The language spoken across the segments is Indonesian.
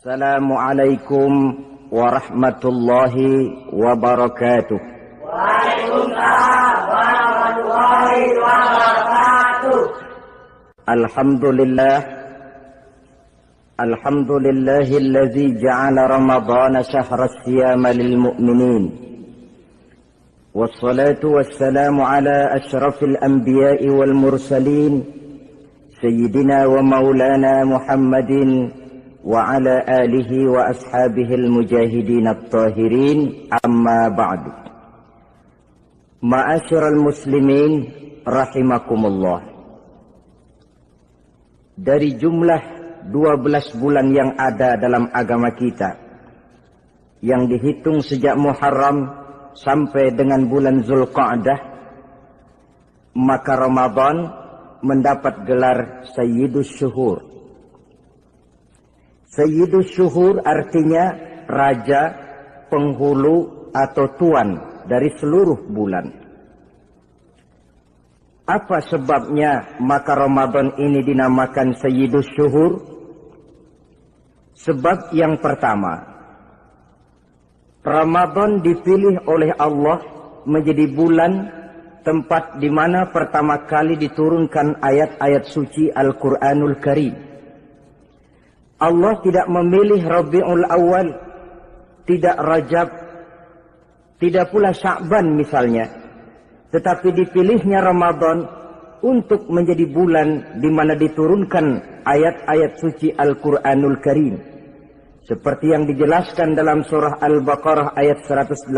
Assalamualaikum warahmatullahi wabarakatuh. Waalaikumsalam warahmatullahi wabarakatuh. Alhamdulillahilladzi ja'ala Ramadhana syahra as-siyama lil mu'minin. Wassalatu wassalamu ala asyrafil anbiya'i wal mursalin sayyidina wa maulana Muhammadin wa ala alihi wa ashabihil mujahidin at-tahirin, amma ba'du. Ma'asyiral muslimin rahimakumullah. Dari jumlah 12 bulan yang ada dalam agama kita, yang dihitung sejak Muharram sampai dengan bulan Zulqa'dah, maka Ramadan mendapat gelar Sayyidus Syuhur. Sayyidus Syuhur artinya raja, penghulu atau tuan dari seluruh bulan. Apa sebabnya maka Ramadan ini dinamakan Sayyidus Syuhur? Sebab yang pertama, Ramadan dipilih oleh Allah menjadi bulan tempat di mana pertama kali diturunkan ayat-ayat suci Al-Quranul Karim. Allah tidak memilih Rabiul Awal, tidak Rajab, tidak pula Sya'ban misalnya, tetapi dipilihnya Ramadan untuk menjadi bulan di mana diturunkan ayat-ayat suci Al-Quranul Karim. Seperti yang dijelaskan dalam surah Al-Baqarah ayat 185,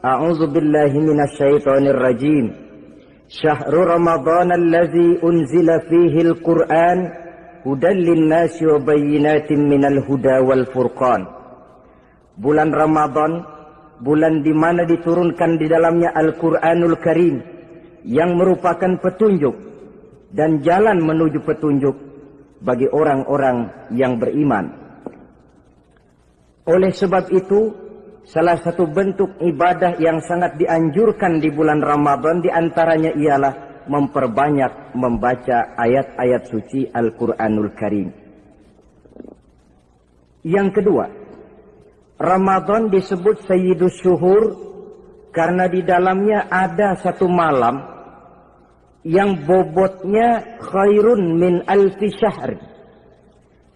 A'udzu billahi minasyaitonir rajim. Syahrul Ramadan allazi unzila fihi al-Qur'an hudan linnasi wa bayyinatin minal huda wal furqan. Bulan Ramadan, bulan di mana diturunkan di dalamnya Al-Qur'anul Karim yang merupakan petunjuk dan jalan menuju petunjuk bagi orang-orang yang beriman. Oleh sebab itu, salah satu bentuk ibadah yang sangat dianjurkan di bulan Ramadan diantaranya ialah memperbanyak membaca ayat-ayat suci Al-Quranul Karim. Yang kedua, Ramadan disebut Sayyidus Syuhur karena di dalamnya ada satu malam yang bobotnya khairun min alfi syahr.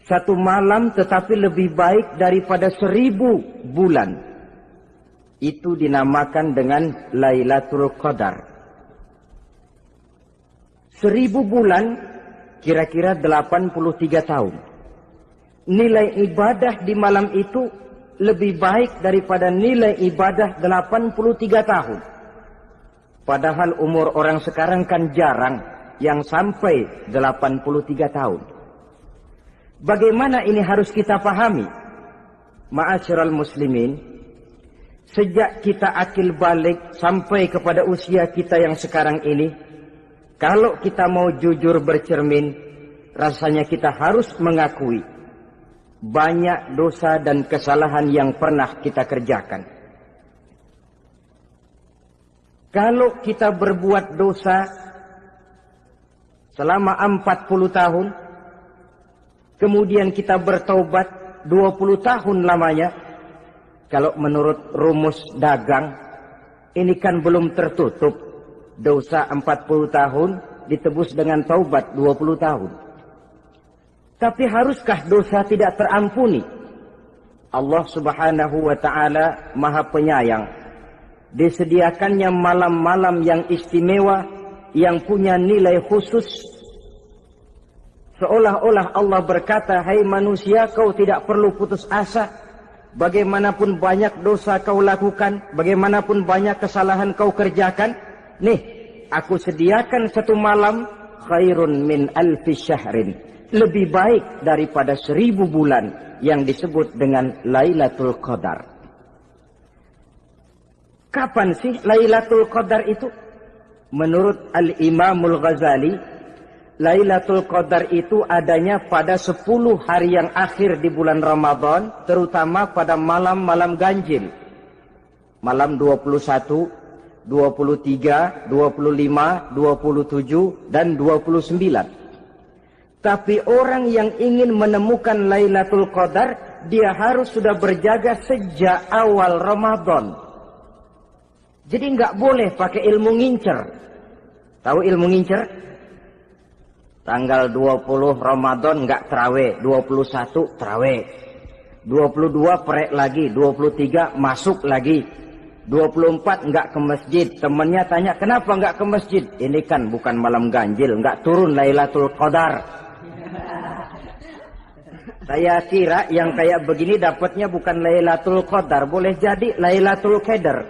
Satu malam tetapi lebih baik daripada 1000 bulan. Itu dinamakan dengan Lailatul Qadar. 1000 bulan kira-kira 83 tahun. Nilai ibadah di malam itu lebih baik daripada nilai ibadah 83 tahun. Padahal umur orang sekarang kan jarang yang sampai 83 tahun. Bagaimana ini harus kita pahami? Ma'asyiral muslimin, sejak kita akil balik sampai kepada usia kita yang sekarang ini, kalau kita mau jujur bercermin, rasanya kita harus mengakui banyak dosa dan kesalahan yang pernah kita kerjakan. Kalau kita berbuat dosa selama 40 tahun, kemudian kita bertaubat 20 tahun lamanya, kalau menurut rumus dagang, ini kan belum tertutup. Dosa 40 tahun ditebus dengan taubat 20 tahun. Tapi haruskah dosa tidak terampuni? Allah Subhanahu wa ta'ala Maha Penyayang. Disediakannya malam-malam yang istimewa, yang punya nilai khusus. Seolah-olah Allah berkata, hai manusia, kau tidak perlu putus asa. Bagaimanapun banyak dosa kau lakukan, bagaimanapun banyak kesalahan kau kerjakan, nih, aku sediakan satu malam khairun min alfi syahrin. Lebih baik daripada 1000 bulan yang disebut dengan Lailatul Qadar. Kapan sih Lailatul Qadar itu? Menurut Al-Imamul Ghazali, Lailatul Qadar itu adanya pada 10 hari yang akhir di bulan Ramadan, terutama pada malam-malam ganjil. Malam 21, 23, 25, 27, dan 29. Tapi orang yang ingin menemukan Lailatul Qadar, dia harus sudah berjaga sejak awal Ramadan. Jadi nggak boleh pakai ilmu ngincer. Tahu ilmu ngincer? Tanggal 20 Ramadan nggak terawih, 21 terawih, 22 perek lagi, 23 masuk lagi, 24 nggak ke masjid. Temennya tanya, kenapa nggak ke masjid? Ini kan bukan malam ganjil, nggak turun Lailatul Qadar. Saya kira yang kayak begini dapatnya bukan Lailatul Qadar, boleh jadi Lailatul Qadar.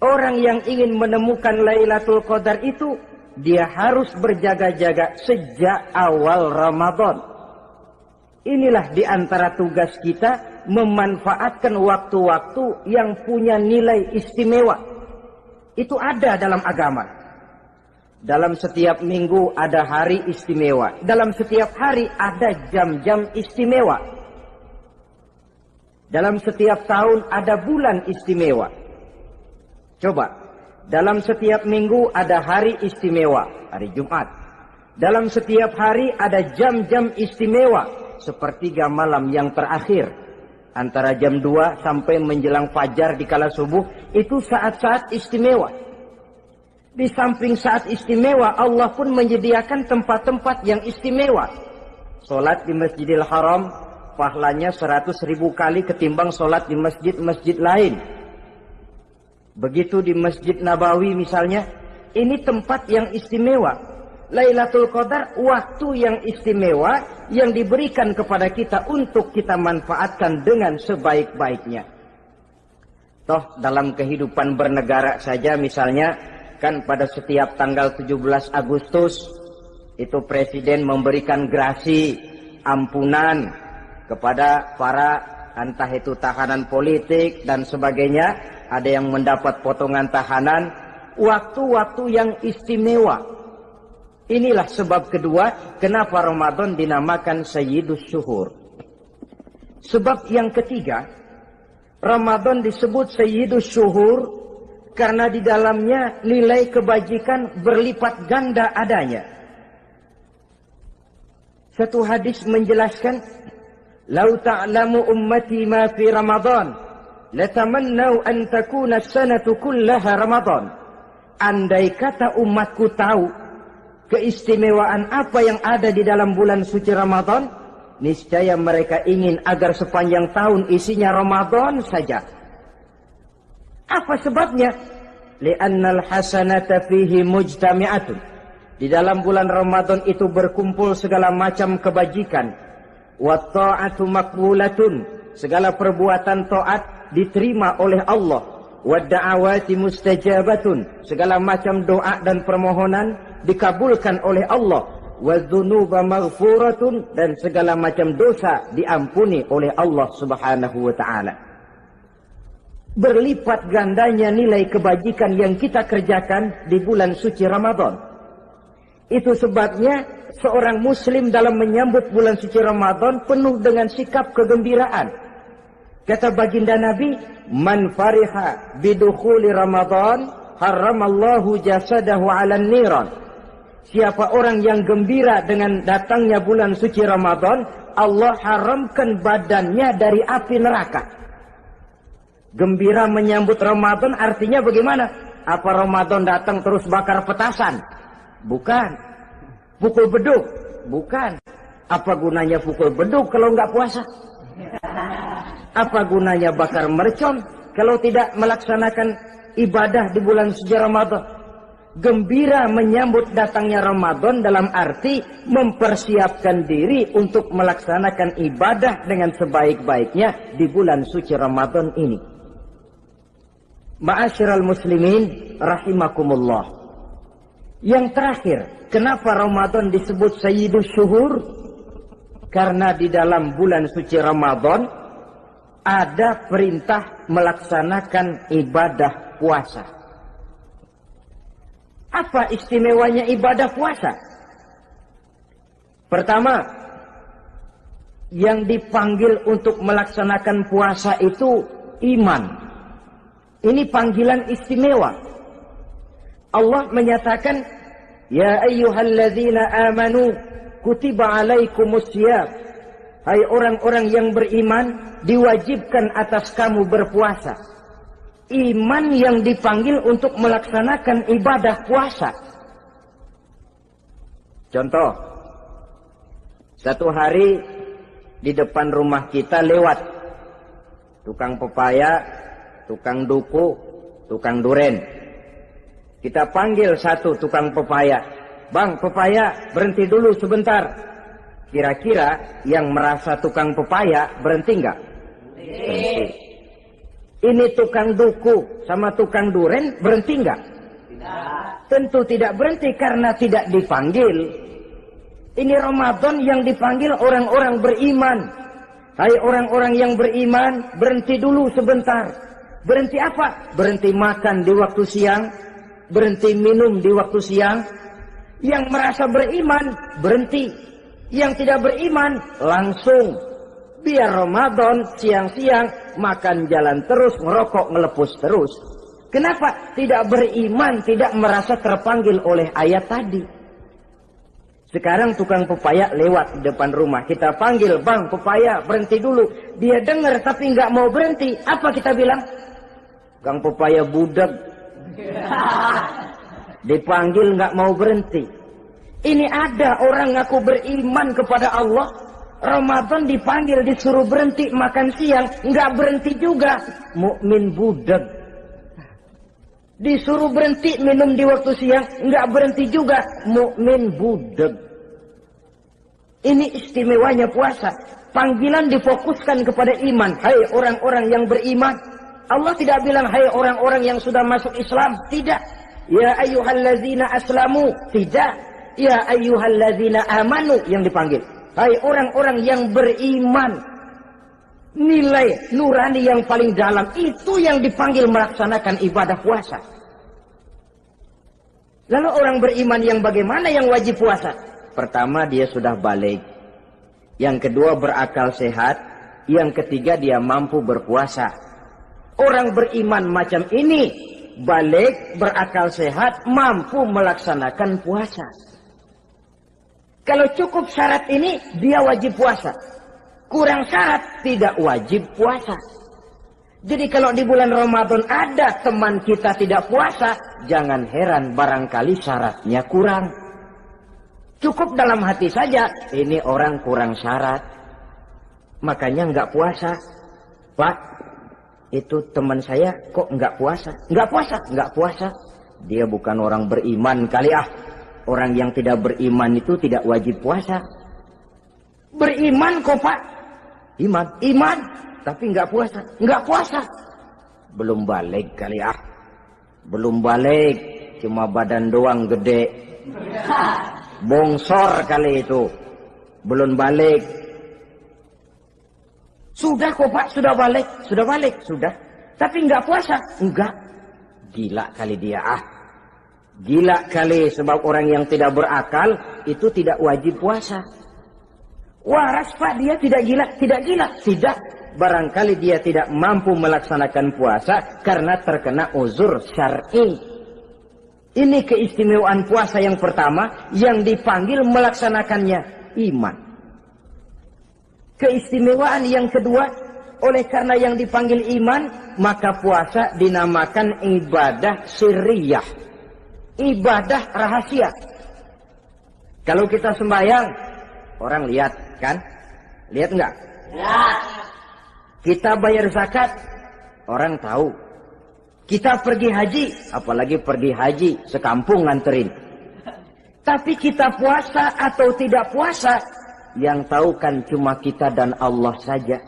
Orang yang ingin menemukan Lailatul Qadar itu, dia harus berjaga-jaga sejak awal Ramadan. Inilah di antara tugas kita, memanfaatkan waktu-waktu yang punya nilai istimewa. Itu ada dalam agama. Dalam setiap minggu ada hari istimewa. Dalam setiap hari ada jam-jam istimewa. Dalam setiap tahun ada bulan istimewa. Coba, dalam setiap minggu ada hari istimewa, hari Jumat. Dalam setiap hari ada jam-jam istimewa, sepertiga malam yang terakhir. Antara jam 2 sampai menjelang fajar di kala subuh, itu saat-saat istimewa. Di samping saat istimewa, Allah pun menyediakan tempat-tempat yang istimewa. Sholat di Masjidil Haram, pahalanya 100.000 kali ketimbang sholat di masjid-masjid lain. Begitu di Masjid Nabawi misalnya, ini tempat yang istimewa. Lailatul Qadar waktu yang istimewa yang diberikan kepada kita untuk kita manfaatkan dengan sebaik-baiknya. Toh dalam kehidupan bernegara saja misalnya, kan pada setiap tanggal 17 Agustus itu presiden memberikan grasi ampunan kepada para entah itu tahanan politik dan sebagainya. Ada yang mendapat potongan tahanan, waktu-waktu yang istimewa. Inilah sebab kedua, kenapa Ramadan dinamakan Sayyidus Syuhur. Sebab yang ketiga, Ramadan disebut Sayyidus Syuhur karena di dalamnya nilai kebajikan berlipat ganda adanya. Satu hadis menjelaskan, "Lau ta'lamu ummati ma fi Ramadan, latamannau an takuna as-sanatu kullaha Ramadan." Andai kata umatku tahu keistimewaan apa yang ada di dalam bulan suci Ramadan, niscaya mereka ingin agar sepanjang tahun isinya Ramadan saja. Apa sebabnya? Li'annal hasanata fihi mujtami'atun. Di dalam bulan Ramadan itu berkumpul segala macam kebajikan. Wa ta'atu maqbulatun. Segala perbuatan taat diterima oleh Allah. Wa da'awati mustajabatun. Segala macam doa dan permohonan dikabulkan oleh Allah. Wa dzunuba maghfuratun. Dan segala macam dosa diampuni oleh Allah Subhanahu wa ta'ala. Berlipat gandanya nilai kebajikan yang kita kerjakan di bulan suci Ramadan. Itu sebabnya seorang muslim dalam menyambut bulan suci Ramadan penuh dengan sikap kegembiraan. Kata baginda Nabi, "Man fariha bidukhuli Ramadan, haramallahu jasadahu 'alan niran." Siapa orang yang gembira dengan datangnya bulan suci Ramadan, Allah haramkan badannya dari api neraka. Gembira menyambut Ramadan artinya bagaimana? Apa Ramadan datang terus bakar petasan? Bukan. Pukul beduk? Bukan. Apa gunanya pukul beduk kalau nggak puasa? Apa gunanya bakar mercon kalau tidak melaksanakan ibadah di bulan suci Ramadan? Gembira menyambut datangnya Ramadan dalam arti mempersiapkan diri untuk melaksanakan ibadah dengan sebaik-baiknya di bulan suci Ramadan ini. Ma'asyiral muslimin rahimakumullah. Yang terakhir, kenapa Ramadan disebut Sayyidus Syuhur? Karena di dalam bulan suci Ramadan ada perintah melaksanakan ibadah puasa. Apa istimewanya ibadah puasa? Pertama, yang dipanggil untuk melaksanakan puasa itu iman. Ini panggilan istimewa. Allah menyatakan, Ya ayyuhalladzina amanu kutiba alaikumusiyam. Hai orang-orang yang beriman, diwajibkan atas kamu berpuasa. Iman yang dipanggil untuk melaksanakan ibadah puasa. Contoh, satu hari di depan rumah kita lewat tukang pepaya, tukang duku, tukang duren. Kita panggil satu tukang pepaya. Bang, pepaya, berhenti dulu sebentar. Kira-kira yang merasa tukang pepaya berhenti enggak? Berhenti. Ini tukang duku sama tukang duren berhenti enggak? Tidak. Tentu tidak berhenti karena tidak dipanggil. Ini Ramadan yang dipanggil orang-orang beriman. Hai orang-orang yang beriman, berhenti dulu sebentar. Berhenti apa? Berhenti makan di waktu siang, berhenti minum di waktu siang. Yang merasa beriman, berhenti. Yang tidak beriman, langsung. Biar Ramadan siang-siang makan jalan terus, ngerokok, ngelepus terus. Kenapa? Tidak beriman, tidak merasa terpanggil oleh ayat tadi. Sekarang tukang pepaya lewat di depan rumah. Kita panggil, bang pepaya berhenti dulu. Dia dengar tapi nggak mau berhenti. Apa kita bilang? Kang pepaya budak. Dipanggil nggak mau berhenti. Ini ada orang ngaku beriman kepada Allah. Ramadan dipanggil disuruh berhenti makan siang, nggak berhenti juga. Mukmin budak. Disuruh berhenti minum di waktu siang, nggak berhenti juga. Mukmin budak. Ini istimewanya puasa. Panggilan difokuskan kepada iman. Hai orang-orang yang beriman. Allah tidak bilang hai orang-orang yang sudah masuk Islam. Tidak. Ya ayyuhalladzina aslamu. Tidak. Ya ayyuhalladzina amanu yang dipanggil. Hai orang-orang yang beriman. Nilai nurani yang paling dalam itu yang dipanggil melaksanakan ibadah puasa. Lalu orang beriman yang bagaimana yang wajib puasa? Pertama dia sudah balik. Yang kedua berakal sehat. Yang ketiga dia mampu berpuasa. Orang beriman macam ini balik, berakal sehat, mampu melaksanakan puasa. Kalau cukup syarat ini dia wajib puasa. Kurang syarat tidak wajib puasa. Jadi kalau di bulan Ramadan ada teman kita tidak puasa, jangan heran barangkali syaratnya kurang. Cukup dalam hati saja, ini orang kurang syarat. Makanya nggak puasa. Pak, itu teman saya kok nggak puasa? Nggak puasa, nggak puasa. Dia bukan orang beriman kali ah. Orang yang tidak beriman itu tidak wajib puasa. Beriman kok Pak? Iman, iman. Tapi nggak puasa, nggak puasa. Belum balik kali ah. Belum balik, cuma badan doang gede. Bongsor kali itu. Belum balik. Sudah kok Pak, sudah balik. Sudah balik, sudah. Tapi nggak puasa, enggak. Gila kali dia ah. Gila kali sebab orang yang tidak berakal itu tidak wajib puasa. Waras Pak, dia tidak gila, tidak gila. Tidak. Barangkali dia tidak mampu melaksanakan puasa karena terkena uzur syar'i. Ini keistimewaan puasa yang pertama yang dipanggil melaksanakannya iman. Keistimewaan yang kedua, oleh karena yang dipanggil iman, maka puasa dinamakan ibadah sirriyah. Ibadah rahasia. Kalau kita sembahyang, orang lihat kan? Lihat enggak? Lihat. Kita bayar zakat, orang tahu. Kita pergi haji, apalagi pergi haji, sekampung nganterin. Tapi kita puasa atau tidak puasa, yang tahu kan cuma kita dan Allah saja.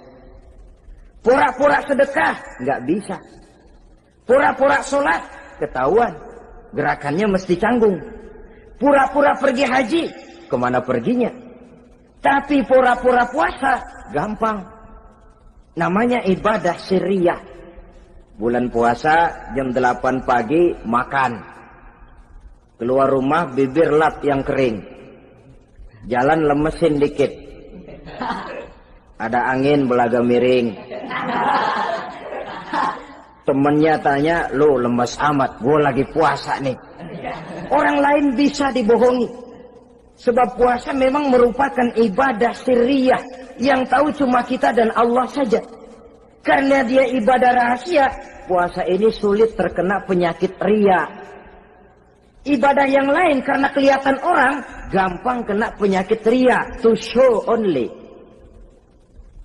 Pura-pura sedekah, nggak bisa. Pura-pura sholat, ketahuan. Gerakannya mesti canggung. Pura-pura pergi haji, kemana perginya? Tapi pura-pura puasa, gampang. Namanya ibadah sirriyah. Bulan puasa, jam 8 pagi, makan. Keluar rumah, bibir lap yang kering. Jalan lemesin dikit. Ada angin, belaga miring. Temennya tanya, lu lemes amat, gue lagi puasa nih. Orang lain bisa dibohongi. Sebab puasa memang merupakan ibadah sirriyah yang tahu cuma kita dan Allah saja. Karena dia ibadah rahasia, puasa ini sulit terkena penyakit riya. Ibadah yang lain karena kelihatan orang, gampang kena penyakit riya, to show only.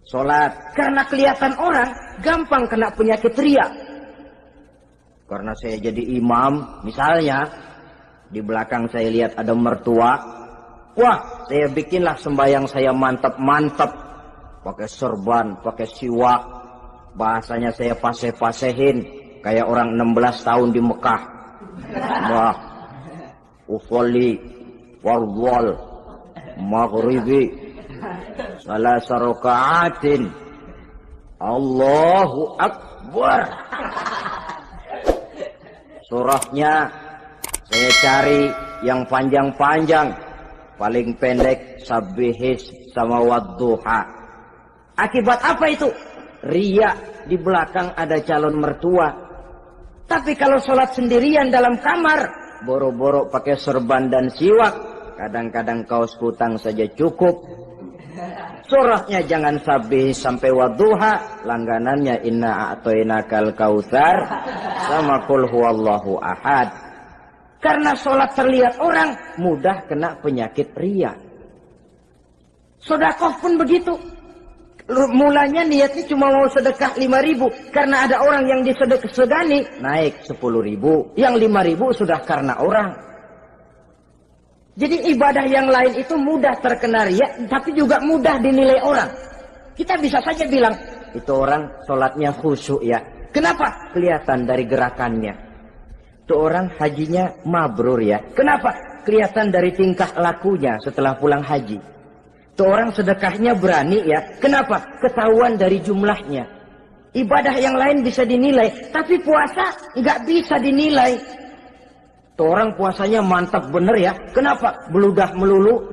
Salat karena kelihatan orang, gampang kena penyakit riya. Karena saya jadi imam, misalnya di belakang saya lihat ada mertua, wah, saya bikinlah sembahyang saya mantap-mantap, pakai serban, pakai siwak, bahasanya saya paseh-pasehin kayak orang 16 tahun di Mekah. Wah, usolli warwal maghribi salasa raka'atin Allahu Akbar. Surahnya saya cari yang panjang-panjang, paling pendek Sabbihis sama Wadduha. Akibat apa itu? Riya, di belakang ada calon mertua. Tapi kalau sholat sendirian dalam kamar, boro-boro pakai serban dan siwak, kadang-kadang kaos kutang saja cukup. Surahnya jangan Sabbihis sampai Wadduha, langganannya Inna A'tainakal Kautsar sama Qul Huwallahu Ahad. Karena sholat terlihat orang, mudah kena penyakit riya. Sedekah pun begitu. Mulanya niatnya cuma mau sedekah 5.000. Karena ada orang yang disedekahani, naik 10.000. Yang 5.000 sudah karena orang. Jadi ibadah yang lain itu mudah terkena riya, tapi juga mudah dinilai orang. Kita bisa saja bilang, itu orang sholatnya khusyuk ya. Kenapa? Kelihatan dari gerakannya. Itu orang hajinya mabrur ya. Kenapa? Kelihatan dari tingkah lakunya setelah pulang haji. Itu orang sedekahnya berani ya. Kenapa? Ketahuan dari jumlahnya. Ibadah yang lain bisa dinilai, tapi puasa nggak bisa dinilai. Itu orang puasanya mantap bener ya. Kenapa? Beludah melulu.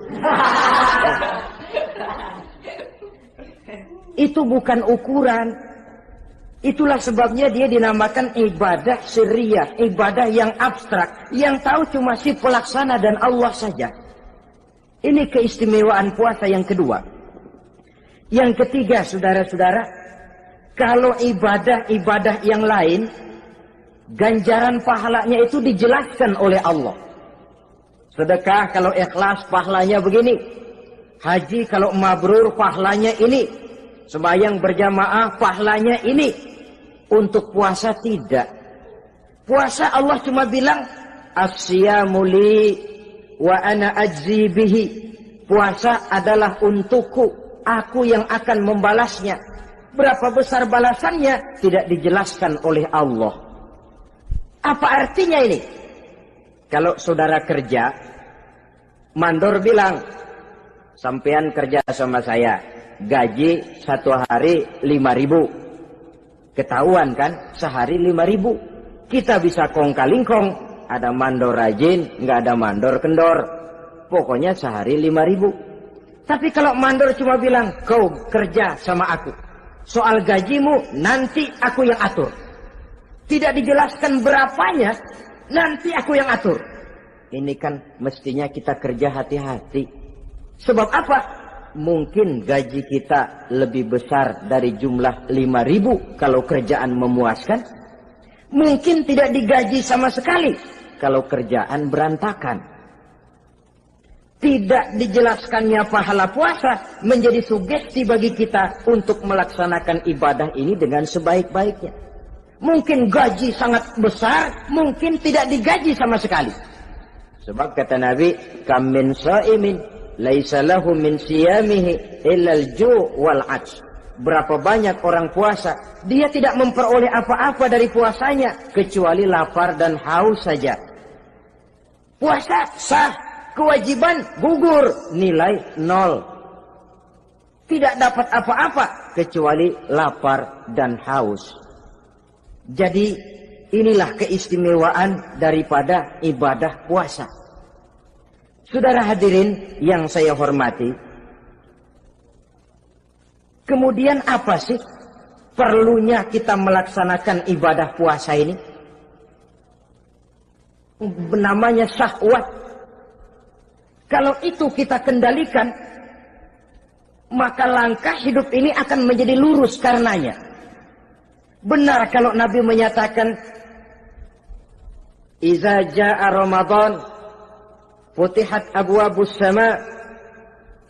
Itu bukan ukuran. Itulah sebabnya dia dinamakan ibadah sirriyah, ibadah yang abstrak, yang tahu cuma si pelaksana dan Allah saja. Ini keistimewaan puasa yang kedua. Yang ketiga, saudara-saudara, kalau ibadah-ibadah yang lain, ganjaran pahalanya itu dijelaskan oleh Allah. Sedekah kalau ikhlas pahalanya begini. Haji kalau mabrur pahalanya ini. Sembahyang berjamaah pahalanya ini. Untuk puasa tidak. Puasa Allah cuma bilang as-siyamu li wa ana ajzi bihi. Puasa adalah untukku, aku yang akan membalasnya. Berapa besar balasannya tidak dijelaskan oleh Allah. Apa artinya ini? Kalau saudara kerja, mandor bilang, sampean kerja sama saya, gaji 1 hari 5.000. Ketahuan kan, sehari 5.000. Kita bisa kong-kalingkong, ada mandor rajin, nggak ada mandor kendor. Pokoknya sehari 5.000. Tapi kalau mandor cuma bilang, kau kerja sama aku, soal gajimu nanti aku yang atur. Tidak dijelaskan berapanya, nanti aku yang atur. Ini kan mestinya kita kerja hati-hati. Sebab apa? Mungkin gaji kita lebih besar dari jumlah 5.000 kalau kerjaan memuaskan. Mungkin tidak digaji sama sekali kalau kerjaan berantakan. Tidak dijelaskannya pahala puasa menjadi sugesti bagi kita untuk melaksanakan ibadah ini dengan sebaik-baiknya. Mungkin gaji sangat besar, mungkin tidak digaji sama sekali. Sebab kata Nabi, kam min sha'imin laisa lahu min siyamihi illa al-ju' wal 'atsh. Berapa banyak orang puasa, dia tidak memperoleh apa-apa dari puasanya kecuali lapar dan haus saja. Puasa sah, kewajiban gugur, nilai 0. Tidak dapat apa-apa kecuali lapar dan haus. Jadi inilah keistimewaan daripada ibadah puasa. Saudara hadirin yang saya hormati, kemudian apa sih perlunya kita melaksanakan ibadah puasa ini? namanya syahwat. Kalau itu kita kendalikan, maka langkah hidup ini akan menjadi lurus karenanya. Benar kalau Nabi menyatakan, "Iza jaa Ramadan, futihat abwabus sama,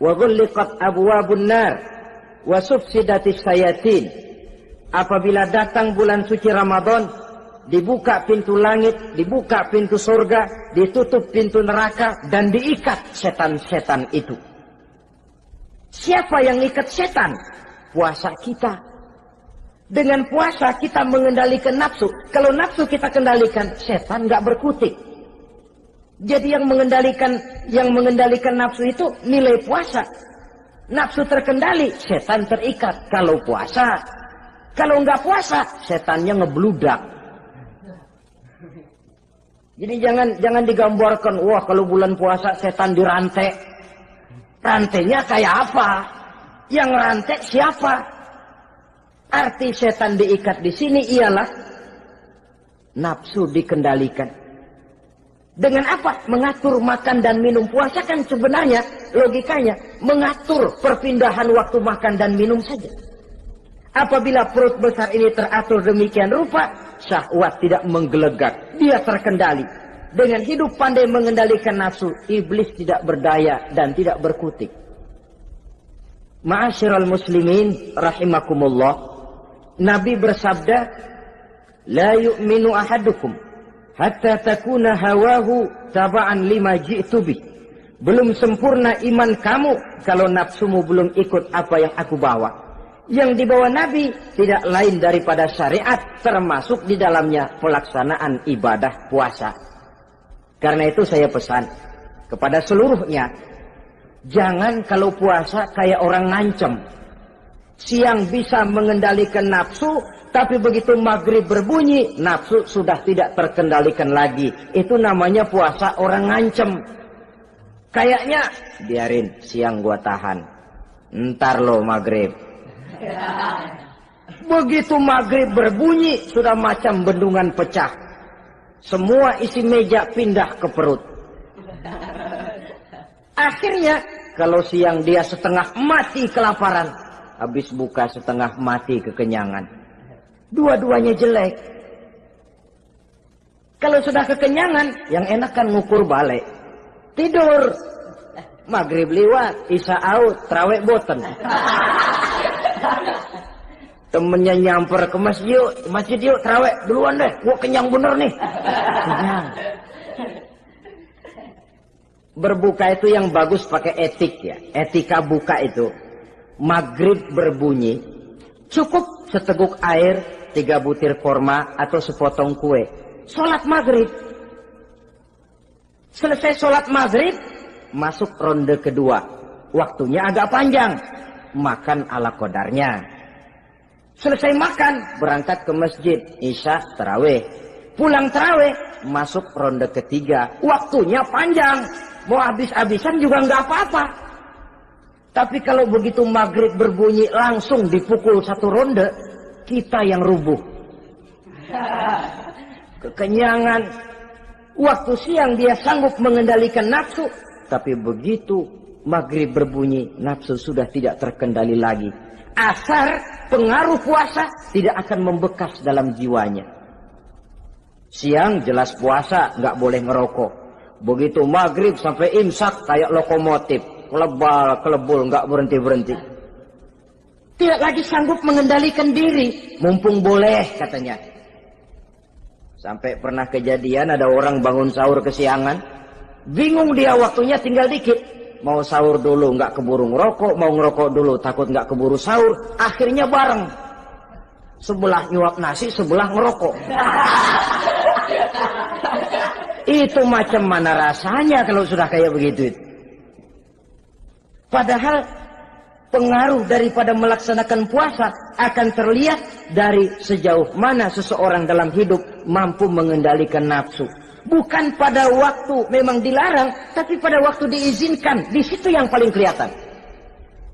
wa ghulliqat abwabun nar, wa sufsidatis sayatin." Apabila datang bulan suci Ramadan, dibuka pintu langit, dibuka pintu surga, ditutup pintu neraka, dan diikat setan-setan itu. Siapa yang ikat setan? Puasa kita. Dengan puasa kita mengendalikan nafsu. Kalau nafsu kita kendalikan, setan nggak berkutik. Jadi yang mengendalikan nafsu itu nilai puasa. Nafsu terkendali, setan terikat. Kalau puasa, kalau nggak puasa, setannya ngebludak. Jadi jangan digambarkan, wah kalau bulan puasa setan dirantai. Rantainya kayak apa? Yang rantai siapa? Arti setan diikat di sini ialah nafsu dikendalikan. Dengan apa? Mengatur makan dan minum. Puasa kan sebenarnya logikanya mengatur perpindahan waktu makan dan minum saja. Apabila perut besar ini teratur demikian rupa, syahwat tidak menggelegak, dia terkendali. Dengan hidup pandai mengendalikan nafsu, iblis tidak berdaya dan tidak berkutik. Ma'asyiral muslimin rahimakumullah, Nabi bersabda, "La yu'minu ahadukum hatta takuna hawahu taba'an lima ji'tu bih." Belum sempurna iman kamu kalau nafsumu belum ikut apa yang aku bawa. Yang dibawa Nabi tidak lain daripada syariat, termasuk di dalamnya pelaksanaan ibadah puasa. Karena itu saya pesan kepada seluruhnya, jangan kalau puasa kayak orang ngancem. Siang bisa mengendalikan nafsu, tapi begitu maghrib berbunyi, nafsu sudah tidak terkendalikan lagi. Itu namanya puasa orang ngancem. Kayaknya, biarin siang gua tahan, ntar lo maghrib. Begitu maghrib berbunyi, sudah macam bendungan pecah. Semua isi meja pindah ke perut. Akhirnya, kalau siang dia setengah mati kelaparan, habis buka setengah mati kekenyangan. Dua-duanya jelek. Kalau sudah kekenyangan, yang enak kan ngukur balik. Tidur. Maghrib liwat, isya out, tarawih boten. Temennya nyamper ke masjid yuk, tarawih duluan deh, gua kenyang bener nih. Kenyang. Berbuka itu yang bagus pakai etik ya. Etika buka itu, maghrib berbunyi, cukup seteguk air, 3 butir korma atau sepotong kue. Sholat maghrib. Selesai sholat maghrib, masuk ronde kedua. Waktunya agak panjang. Makan ala qadarnya. Selesai makan, berangkat ke masjid, isya, tarawih. Pulang tarawih, masuk ronde ketiga. Waktunya panjang. Mau habis-habisan juga nggak apa-apa. Tapi kalau begitu maghrib berbunyi, langsung dipukul 1 ronde, kita yang rubuh. Kekenyangan. Waktu siang dia sanggup mengendalikan nafsu. Tapi begitu maghrib berbunyi, nafsu sudah tidak terkendali lagi. Asar pengaruh puasa tidak akan membekas dalam jiwanya. Siang jelas puasa, nggak boleh ngerokok. Begitu maghrib sampai imsak kayak lokomotif, kelebul, nggak berhenti-berhenti. Tidak lagi sanggup mengendalikan diri, mumpung boleh katanya. Sampai pernah kejadian ada orang bangun sahur kesiangan, bingung dia waktunya tinggal dikit. Mau sahur dulu nggak keburu ngerokok, mau ngerokok dulu takut nggak keburu sahur, akhirnya bareng. Sebelah nyuap nasi, sebelah ngerokok. Itu macam mana rasanya kalau sudah kayak begitu? Padahal pengaruh daripada melaksanakan puasa akan terlihat dari sejauh mana seseorang dalam hidup mampu mengendalikan nafsu. Bukan pada waktu memang dilarang, tapi pada waktu diizinkan. Di situ yang paling kelihatan.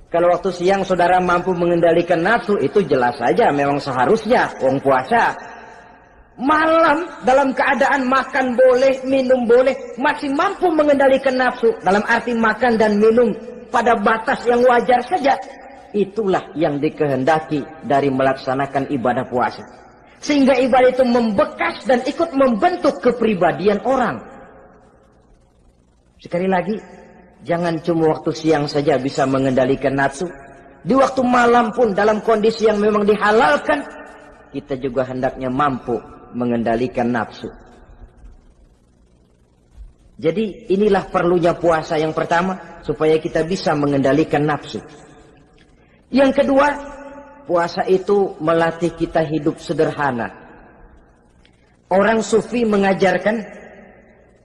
Kalau waktu siang saudara mampu mengendalikan nafsu, itu jelas saja memang seharusnya orang puasa. malam dalam keadaan makan boleh, minum boleh, masih mampu mengendalikan nafsu, dalam arti makan dan minum pada batas yang wajar saja. Itulah yang dikehendaki dari melaksanakan ibadah puasa. Sehingga ibadah itu membekas dan ikut membentuk kepribadian orang. Sekali lagi, jangan cuma waktu siang saja bisa mengendalikan nafsu. Di waktu malam pun dalam kondisi yang memang dihalalkan, kita juga hendaknya mampu mengendalikan nafsu. Jadi inilah perlunya puasa yang pertama, supaya kita bisa mengendalikan nafsu. Yang kedua, puasa itu melatih kita hidup sederhana. Orang sufi mengajarkan,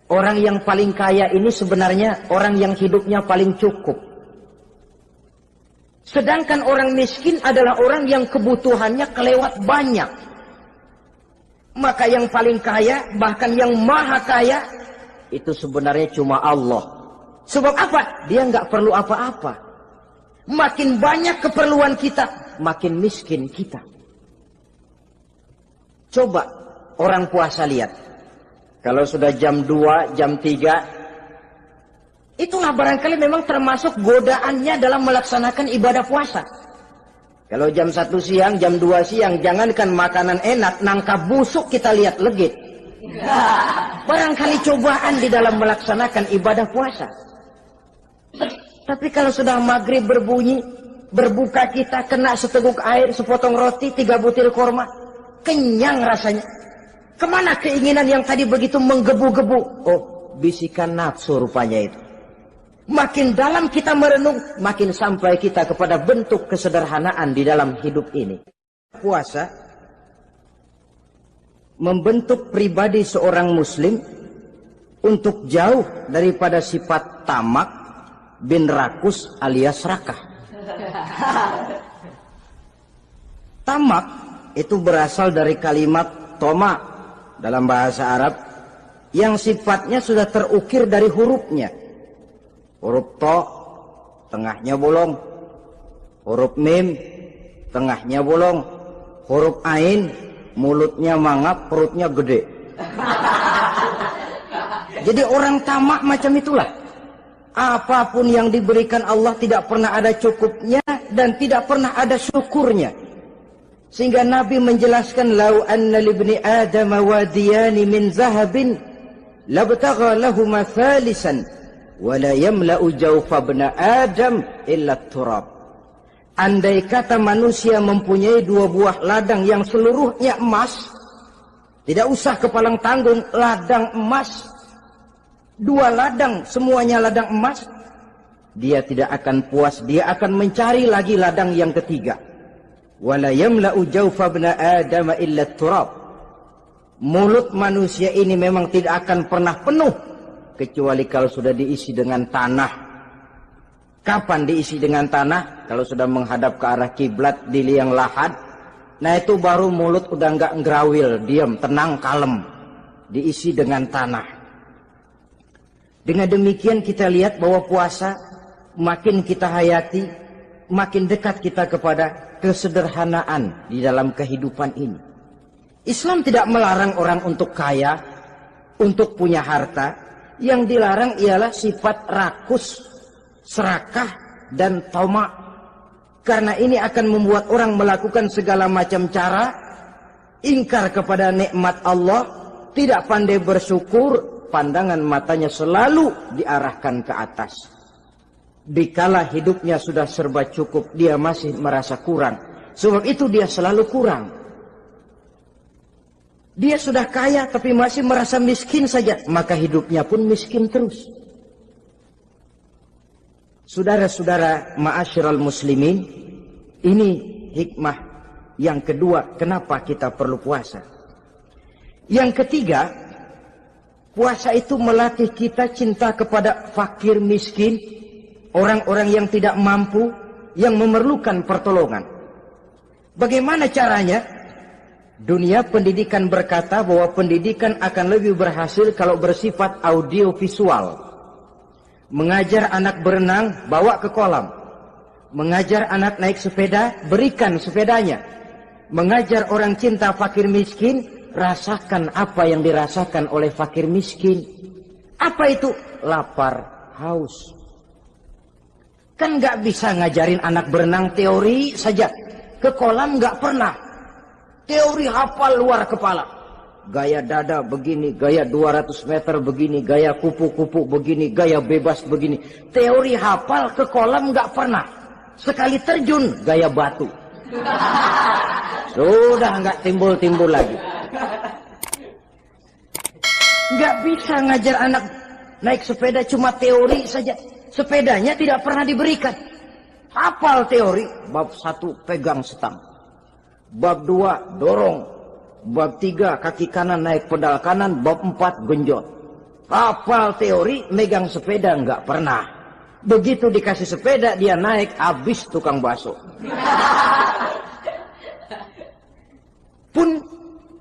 orang yang paling kaya ini sebenarnya orang yang hidupnya paling cukup. Sedangkan orang miskin adalah orang yang kebutuhannya kelewat banyak. Maka yang paling kaya, bahkan yang maha kaya, itu sebenarnya cuma Allah. Sebab apa? Dia nggak perlu apa-apa. Makin banyak keperluan kita, makin miskin kita. Coba orang puasa lihat. Kalau sudah jam 2, jam 3, itulah barangkali memang termasuk godaannya dalam melaksanakan ibadah puasa. Kalau jam 1 siang, jam 2 siang, jangankan makanan enak, nangka busuk kita lihat legit. Barangkali cobaan di dalam melaksanakan ibadah puasa. Tapi kalau sudah maghrib berbunyi, berbuka kita kena seteguk air, sepotong roti, 3 butir korma, kenyang rasanya. Kemana keinginan yang tadi begitu menggebu-gebu? Oh, bisikan nafsu rupanya itu. Makin dalam kita merenung, makin sampai kita kepada bentuk kesederhanaan di dalam hidup ini. Puasa membentuk pribadi seorang muslim untuk jauh daripada sifat tamak bin rakus alias rakah. Tamak itu berasal dari kalimat toma dalam bahasa Arab yang sifatnya sudah terukir dari hurufnya. Huruf to, tengahnya bolong. Huruf mim, tengahnya bolong. Huruf ain, mulutnya mangap, perutnya gede. Jadi orang tamak macam itulah. Apapun yang diberikan Allah tidak pernah ada cukupnya dan tidak pernah ada syukurnya. Sehingga Nabi menjelaskan, lau anna libni Adam wadiyani min zahabin labtagha lahuma thalisan wala yamla'u jawfa ibn Adam illa turab. Andai kata manusia mempunyai 2 buah ladang yang seluruhnya emas, tidak usah kepalang tanggung, ladang emas, 2 ladang semuanya ladang emas, dia tidak akan puas, dia akan mencari lagi ladang yang ketiga. Wala yamla'u jawfa ibn Adam illa turab. Mulut manusia ini memang tidak akan pernah penuh kecuali kalau sudah diisi dengan tanah. Kapan diisi dengan tanah? Kalau sudah menghadap ke arah kiblat di liang lahat, nah itu baru mulut udah nggak ngerawil, diam, tenang, kalem, diisi dengan tanah. Dengan demikian kita lihat bahwa puasa makin kita hayati, makin dekat kita kepada kesederhanaan di dalam kehidupan ini. Islam tidak melarang orang untuk kaya, untuk punya harta. Yang dilarang ialah sifat rakus, serakah, dan tamak. Karena ini akan membuat orang melakukan segala macam cara, ingkar kepada nikmat Allah, tidak pandai bersyukur, pandangan matanya selalu diarahkan ke atas. Dikala hidupnya sudah serba cukup, dia masih merasa kurang. Sebab itu dia selalu kurang. Dia sudah kaya tapi masih merasa miskin saja, maka hidupnya pun miskin terus. Saudara-saudara ma'asyiral muslimin, ini hikmah yang kedua kenapa kita perlu puasa. Yang ketiga, puasa itu melatih kita cinta kepada fakir miskin, orang-orang yang tidak mampu, yang memerlukan pertolongan. Bagaimana caranya? Dunia pendidikan berkata bahwa pendidikan akan lebih berhasil kalau bersifat audiovisual. Mengajar anak berenang, bawa ke kolam. Mengajar anak naik sepeda, berikan sepedanya. Mengajar orang cinta fakir miskin, rasakan apa yang dirasakan oleh fakir miskin. Apa itu? Lapar, haus. Kan nggak bisa ngajarin anak berenang teori saja. Ke kolam nggak pernah. Teori hafal luar kepala. Gaya dada begini, gaya 200 meter begini, gaya kupu-kupu begini, gaya bebas begini. Teori hafal ke kolam nggak pernah. Sekali terjun gaya batu. Sudah nggak timbul-timbul lagi. Nggak bisa ngajar anak naik sepeda cuma teori saja. Sepedanya tidak pernah diberikan. Hafal teori. Bab 1 pegang setang. Bab 2 dorong. Bab 3 kaki kanan naik pedal kanan. Bab 4 genjot. Hafal teori, megang sepeda nggak pernah. Begitu dikasih sepeda dia naik, habis tukang bakso. Pun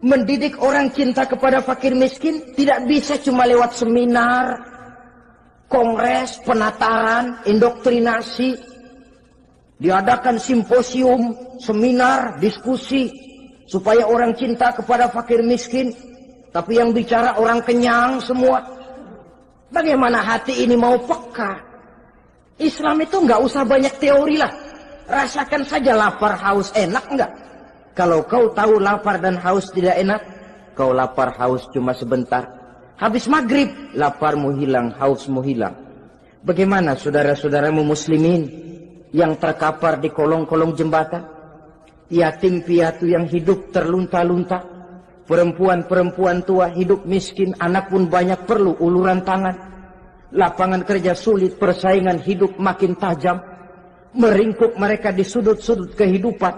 mendidik orang cinta kepada fakir miskin tidak bisa cuma lewat seminar, kongres, penataran, indoktrinasi. Diadakan simposium, seminar, diskusi supaya orang cinta kepada fakir miskin, tapi yang bicara orang kenyang semua. Bagaimana hati ini mau peka? Islam itu nggak usah banyak teori lah. Rasakan saja lapar, haus, enak nggak? Kalau kau tahu lapar dan haus tidak enak, kau lapar haus cuma sebentar. Habis maghrib, laparmu hilang, hausmu hilang. Bagaimana saudara-saudaramu muslimin yang terkapar di kolong-kolong jembatan? Yatim piatu yang hidup terlunta-lunta. Perempuan-perempuan tua hidup miskin, anak pun banyak perlu uluran tangan. Lapangan kerja sulit, persaingan hidup makin tajam. Meringkuk mereka di sudut-sudut kehidupan.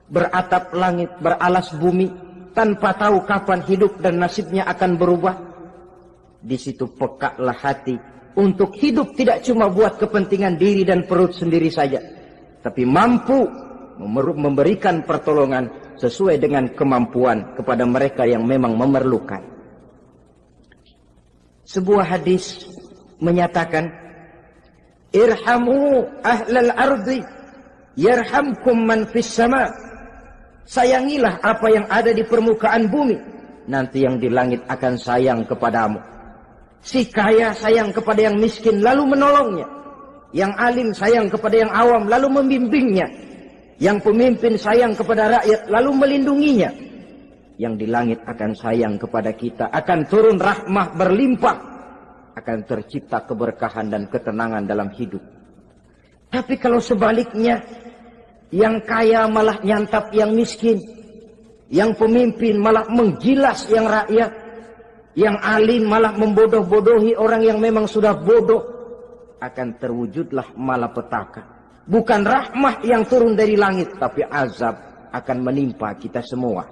Beratap langit, beralas bumi, tanpa tahu kapan hidup dan nasibnya akan berubah. Di situ pekalah hati untuk hidup tidak cuma buat kepentingan diri dan perut sendiri saja, tapi mampu memberikan pertolongan sesuai dengan kemampuan kepada mereka yang memang memerlukan. Sebuah hadis menyatakan, irhamu ahlal ardi yarhamkum man fis sama. Sayangilah apa yang ada di permukaan bumi, nanti yang di langit akan sayang kepadamu. Si kaya sayang kepada yang miskin lalu menolongnya. Yang alim sayang kepada yang awam lalu membimbingnya. Yang pemimpin sayang kepada rakyat lalu melindunginya. Yang di langit akan sayang kepada kita, akan turun rahmah berlimpah, akan tercipta keberkahan dan ketenangan dalam hidup. Tapi kalau sebaliknya, yang kaya malah nyantap yang miskin, yang pemimpin malah menggilas yang rakyat, yang alim malah membodoh-bodohi orang yang memang sudah bodoh, akan terwujudlah malapetaka. Bukan rahmah yang turun dari langit, tapi azab akan menimpa kita semua.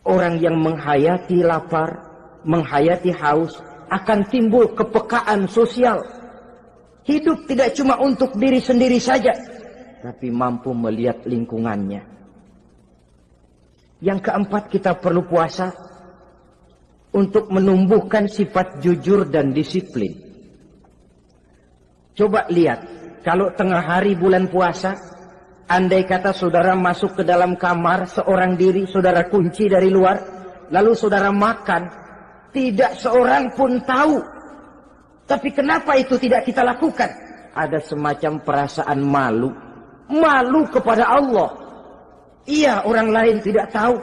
Orang yang menghayati lapar, menghayati haus, akan timbul kepekaan sosial. Hidup tidak cuma untuk diri sendiri saja, tapi mampu melihat lingkungannya. Yang keempat, kita perlu puasa untuk menumbuhkan sifat jujur dan disiplin. Coba lihat, kalau tengah hari bulan puasa, andai kata saudara masuk ke dalam kamar seorang diri, saudara kunci dari luar, lalu saudara makan, tidak seorang pun tahu. Tapi kenapa itu tidak kita lakukan? Ada semacam perasaan malu. Malu kepada Allah. Iya, orang lain tidak tahu.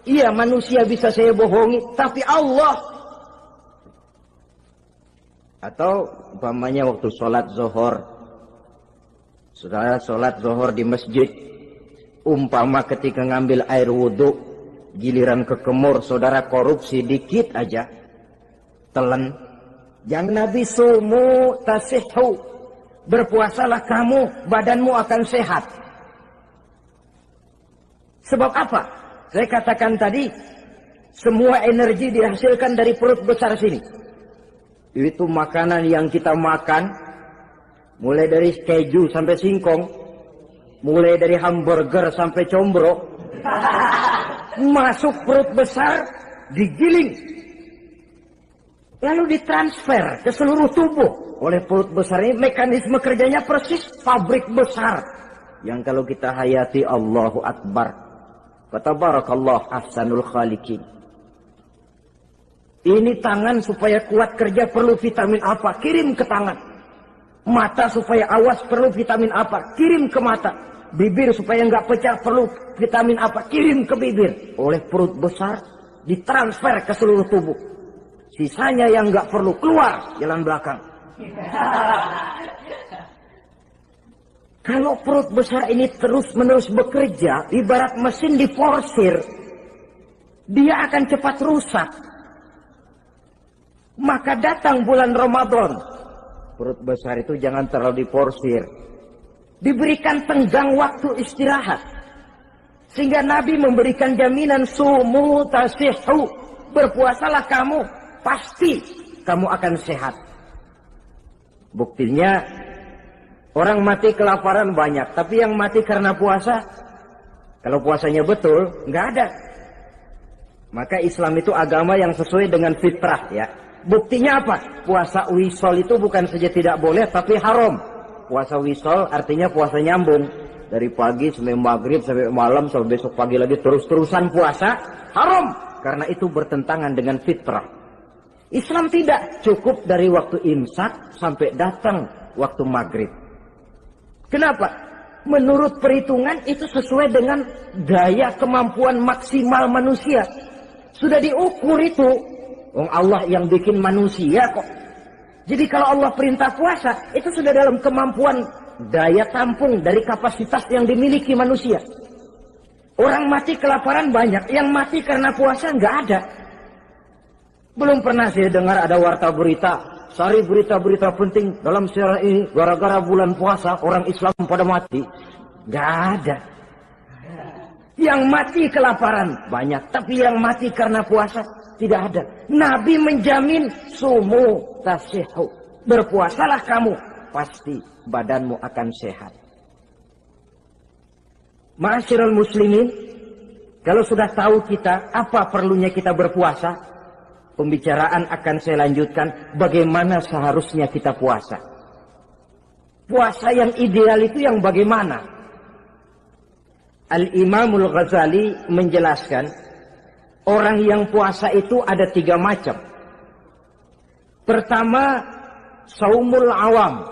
Iya, manusia bisa saya bohongi, tapi Allah. Atau umpamanya waktu sholat zuhur, saudara sholat zuhur di masjid, umpama ketika ngambil air wudhu, giliran ke kemur, saudara korupsi dikit aja, telan. Yang Nabi sumu tasihhu, berpuasalah kamu, badanmu akan sehat. Sebab apa? Saya katakan tadi, semua energi dihasilkan dari perut besar sini. Itu makanan yang kita makan, mulai dari keju sampai singkong, mulai dari hamburger sampai combro, masuk perut besar, digiling, lalu ditransfer ke seluruh tubuh oleh perut besar ini. Mekanisme kerjanya persis pabrik besar yang kalau kita hayati, Allahu Akbar, Fatabarakallah ahsanul khaliqin. Ini tangan supaya kuat kerja perlu vitamin apa? Kirim ke tangan. Mata supaya awas perlu vitamin apa? Kirim ke mata. Bibir supaya nggak pecah perlu vitamin apa? Kirim ke bibir. Oleh perut besar ditransfer ke seluruh tubuh. Sisanya yang nggak perlu keluar jalan belakang. Kalau perut besar ini terus-menerus bekerja, ibarat mesin diforsir, dia akan cepat rusak. Maka datang bulan Ramadan, perut besar itu jangan terlalu diporsir, diberikan tenggang waktu istirahat, sehingga Nabi memberikan jaminan sumu tasihhu, berpuasalah kamu, pasti kamu akan sehat. Buktinya orang mati kelaparan banyak, tapi yang mati karena puasa, kalau puasanya betul, nggak ada. Maka Islam itu agama yang sesuai dengan fitrah ya. Buktinya apa? Puasa wisol itu bukan saja tidak boleh, tapi haram. Puasa wisol artinya puasa nyambung. Dari pagi sampai maghrib, sampai malam, sampai besok pagi lagi terus-terusan puasa, haram. Karena itu bertentangan dengan fitrah. Islam tidak cukup dari waktu imsak sampai datang waktu maghrib. Kenapa? Menurut perhitungan itu sesuai dengan daya kemampuan maksimal manusia. Sudah diukur itu. Allah yang bikin manusia kok. Jadi kalau Allah perintah puasa, itu sudah dalam kemampuan daya tampung dari kapasitas yang dimiliki manusia. Orang mati kelaparan banyak, yang mati karena puasa nggak ada. Belum pernah saya dengar ada warta berita, sari berita-berita penting dalam sejarah ini, gara-gara bulan puasa orang Islam pada mati. Nggak ada. Yang mati kelaparan banyak, tapi yang mati karena puasa tidak ada. Nabi menjamin sumu tasihhu, berpuasalah kamu, pasti badanmu akan sehat. Ma'asyiral muslimin, kalau sudah tahu kita apa perlunya kita berpuasa, pembicaraan akan saya lanjutkan bagaimana seharusnya kita puasa. Puasa yang ideal itu yang bagaimana? Al-Imamul Ghazali menjelaskan, orang yang puasa itu ada 3 macam. Pertama, saumul awam,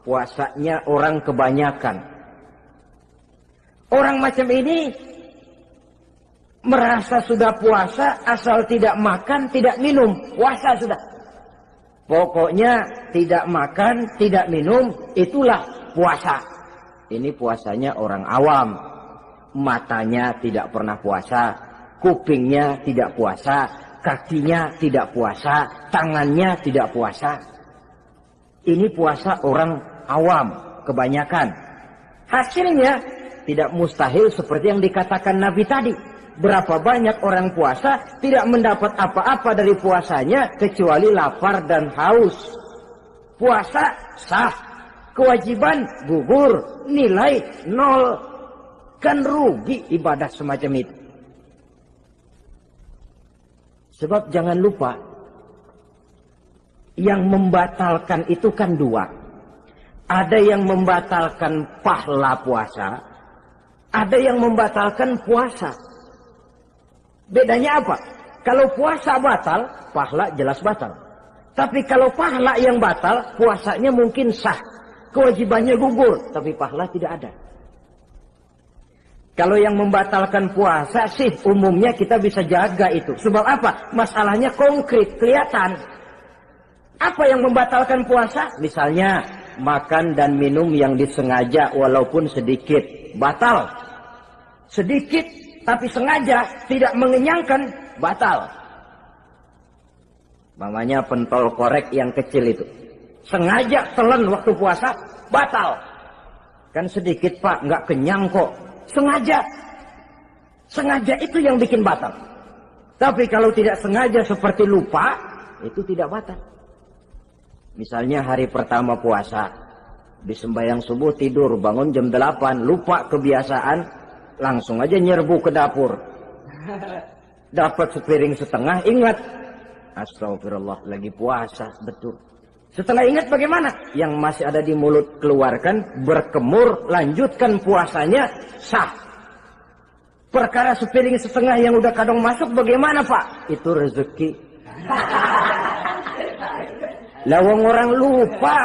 puasanya orang kebanyakan. Orang macam ini merasa sudah puasa asal tidak makan, tidak minum, puasa sudah. Pokoknya tidak makan, tidak minum, itulah puasa. Ini puasanya orang awam. Matanya tidak pernah puasa, kupingnya tidak puasa, kakinya tidak puasa, tangannya tidak puasa. Ini puasa orang awam, kebanyakan. Hasilnya tidak mustahil seperti yang dikatakan Nabi tadi. Berapa banyak orang puasa tidak mendapat apa-apa dari puasanya kecuali lapar dan haus. Puasa sah, kewajiban gugur, nilai 0. Kan rugi ibadah semacam itu. Sebab jangan lupa, yang membatalkan itu kan 2. Ada yang membatalkan pahala puasa, ada yang membatalkan puasa. Bedanya apa? Kalau puasa batal, pahala jelas batal. Tapi kalau pahala yang batal, puasanya mungkin sah. Kewajibannya gugur, tapi pahala tidak ada. Kalau yang membatalkan puasa sih umumnya kita bisa jaga itu. Sebab apa? Masalahnya konkret, kelihatan. Apa yang membatalkan puasa? Misalnya makan dan minum yang disengaja walaupun sedikit, batal. Sedikit tapi sengaja tidak mengenyangkan, batal. Mamanya pentol korek yang kecil itu. Sengaja telan waktu puasa, batal. Kan sedikit Pak, nggak kenyang kok. Sengaja itu yang bikin batal. Tapi kalau tidak sengaja seperti lupa, itu tidak batal. Misalnya hari pertama puasa, di sembahyang subuh tidur, bangun jam 8, lupa kebiasaan, langsung aja nyerbu ke dapur. Dapat sepiring setengah, ingat, astagfirullah, lagi puasa, betul. Setelah ingat bagaimana? Yang masih ada di mulut keluarkan, berkemur, lanjutkan puasanya, sah. Perkara sepiring setengah yang udah kadang masuk bagaimana Pak? Itu rezeki. Lawang orang lupa.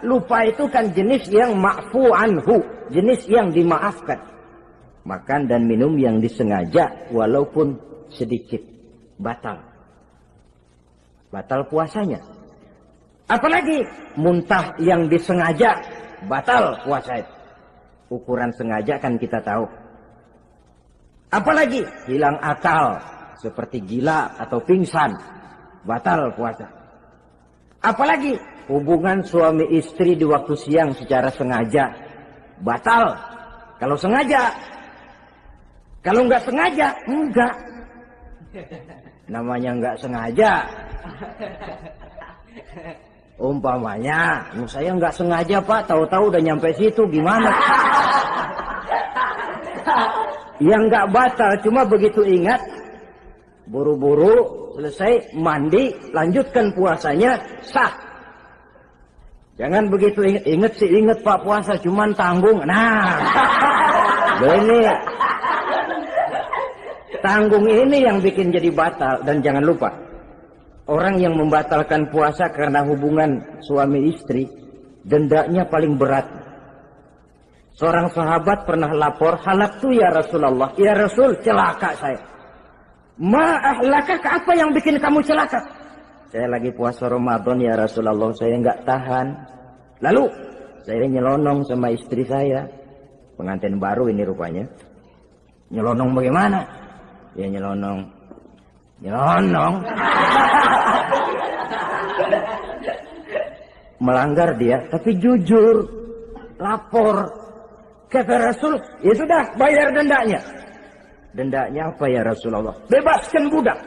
Lupa itu kan jenis yang ma'fu anhu. Jenis yang dimaafkan. Makan dan minum yang disengaja walaupun sedikit. Batal. Batal puasanya. Apalagi muntah yang disengaja. Batal puasa itu. Ukuran sengaja kan kita tahu. Apalagi hilang akal. Seperti gila atau pingsan. Batal puasa. Apalagi hubungan suami istri di waktu siang secara sengaja. Batal. Kalau sengaja. Kalau nggak sengaja, enggak. Namanya nggak sengaja. Umpamanya, saya nggak sengaja Pak, tahu-tahu udah nyampe situ, gimana? Yang nggak batal, cuma begitu ingat, buru-buru selesai mandi, lanjutkan puasanya, sah. Jangan begitu ingat sih ingat Pak puasa, cuman tanggung. Nah, ini tanggung ini yang bikin jadi batal. Dan jangan lupa, orang yang membatalkan puasa karena hubungan suami istri, dendanya paling berat. Seorang sahabat pernah lapor, halaktu ya Rasulullah. Ya Rasul, celaka saya. Ma ahlakaka, apa yang bikin kamu celaka? Saya lagi puasa Ramadan ya Rasulullah, saya nggak tahan. Lalu saya nyelonong sama istri saya. Pengantin baru ini rupanya. Nyelonong bagaimana? Ya nyelonong. Melanggar dia, tapi jujur. Lapor. Kata Rasul, ya sudah, bayar dendanya. Dendanya apa ya Rasulullah? Bebaskan budak.